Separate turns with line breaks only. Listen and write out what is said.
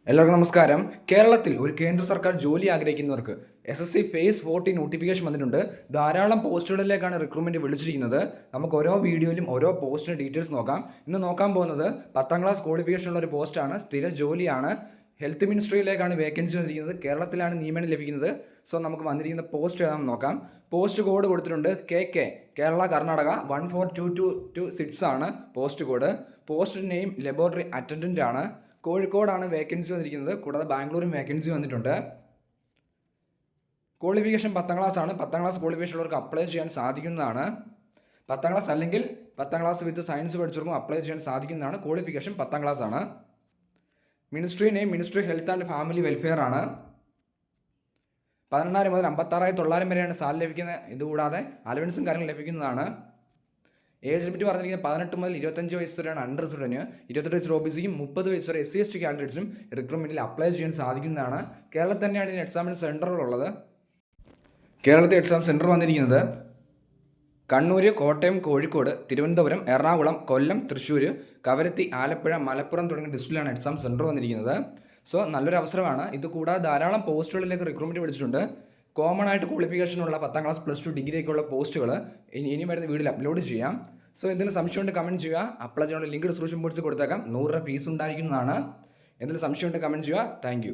എല്ലാവർക്കും നമസ്കാരം. കേരളത്തിൽ ഒരു കേന്ദ്ര സർക്കാർ ജോലി ആഗ്രഹിക്കുന്നവർക്ക് SSC ഫേസ് 40 നോട്ടിഫിക്കേഷൻ വന്നിട്ടുണ്ട്. ധാരാളം പോസ്റ്റുകളിലേക്കാണ് റിക്രൂട്ട്മെന്റ് വിളിച്ചിരിക്കുന്നത്. നമുക്ക് ഓരോ വീഡിയോയിലും ഓരോ പോസ്റ്റിന്റെ ഡീറ്റെയിൽസ് നോക്കാം. ഇന്ന് നോക്കാൻ പോകുന്നത് 10ാം ക്ലാസ് ക്വാളിഫിക്കേഷൻ ഉള്ള ഒരു പോസ്റ്റാണ്. സ്ഥിര ജോലിയാണ്. ഹെൽത്ത് മിനിസ്ട്രിയിലേക്കാണ് വേക്കൻസി വന്നിരിക്കുന്നത്. കേരളത്തിലാണ് നിയമനം ലഭിക്കുന്നത്. സോ നമുക്ക് വന്നിരിക്കുന്ന പോസ്റ്റ് ഏതാണെന്ന് നോക്കാം. പോസ്റ്റ് കോഡ് കൊടുത്തിട്ടുണ്ട് KK, കേരള കർണാടക 14226 ആണ് post code. Post name laboratory attendant ആണ്. കോഴിക്കോടാണ് വേക്കൻസി വന്നിരിക്കുന്നത്. കൂടാതെ ബാംഗ്ലൂരും വേക്കൻസി വന്നിട്ടുണ്ട്. ക്വാളിഫിക്കേഷൻ 10ാം ക്ലാസ് ആണ്. 10ാം ക്ലാസ് ക്വാളിഫിക്കേഷൻ ഉള്ളവർക്ക് അപ്ലൈ ചെയ്യാൻ സാധിക്കുന്നതാണ്. 10ാം ക്ലാസ് അല്ലെങ്കിൽ 10ാം ക്ലാസ് വിത്ത് സയൻസ് പഠിച്ചവർക്കും അപ്ലൈ ചെയ്യാൻ സാധിക്കുന്നതാണ്. ക്വാളിഫിക്കേഷൻ 10ാം ക്ലാസ് ആണ്. Ministry name ministry health and family welfare ആണ്. 18,000 മുതൽ 56,900 വരെയാണ് സാലറി ലഭിക്കുന്നത്. ഇതുകൂടാതെ അലവൻസും കാര്യങ്ങളും ലഭിക്കുന്നതാണ്. ഏജ് ലിമിറ്റ് പറഞ്ഞിരിക്കുന്നത് 18 മുതൽ 25 വയസ്സ് വരെയാണ് അണ്ടർ റിസർവിന്. 28 വയസ്സ് OBCയും 30 വയസ്സ് വരെ SC/ST കാൻഡിഡേറ്റ്സിനും റിക്രൂട്ട്മെന്റിൽ അപ്ലൈ ചെയ്യാൻ സാധിക്കുന്നതാണ്. കേരളത്തിൽ തന്നെയാണ് ഇതിന് എക്സാമിന് സെൻറ്ററുകളുള്ളത്. കേരളത്തിൽ എക്സാം സെൻറ്റർ വന്നിരിക്കുന്നത് കണ്ണൂർ, കോട്ടയം, കോഴിക്കോട്, തിരുവനന്തപുരം, എറണാകുളം, കൊല്ലം, തൃശ്ശൂർ, കവരത്തി, ആലപ്പുഴ, മലപ്പുറം തുടങ്ങിയ ഡിസ്ട്രിക്റ്റിലാണ് എക്സാം സെൻറ്റർ വന്നിരിക്കുന്നത്. സോ നല്ലൊരു അവസരമാണ്. ഇത് കൂടാതെ ധാരാളം പോസ്റ്റുകളിലേക്ക് റിക്രൂട്ട്മെന്റ് വിളിച്ചിട്ടുണ്ട്. കോമൺ ആയിട്ട് ക്വാളിഫിക്കേഷനുള്ള 10ാം ക്ലാസ് +2 ഡിഗ്രിയൊക്കെയുള്ള പോസ്റ്റുകൾ ഇനി വരുന്ന വീഡിയോയിൽ അപ്ലോഡ് ചെയ്യാം. സോ എന്തെങ്കിലും സംശയമുണ്ട് കമൻറ്റ് ചെയ്യുക. അപ്ലൈ ചെയ്യാനുള്ള ലിങ്ക് ഡിസ്ക്രിപ്ഷൻ ബോക്സിൽ കൊടുത്തേക്കാം. 100 രൂപ ഫീസ് ഉണ്ടായിരിക്കുന്നതാണ്. എന്തെങ്കിലും സംശയമുണ്ട് കമൻറ്റ് ചെയ്യുക. താങ്ക്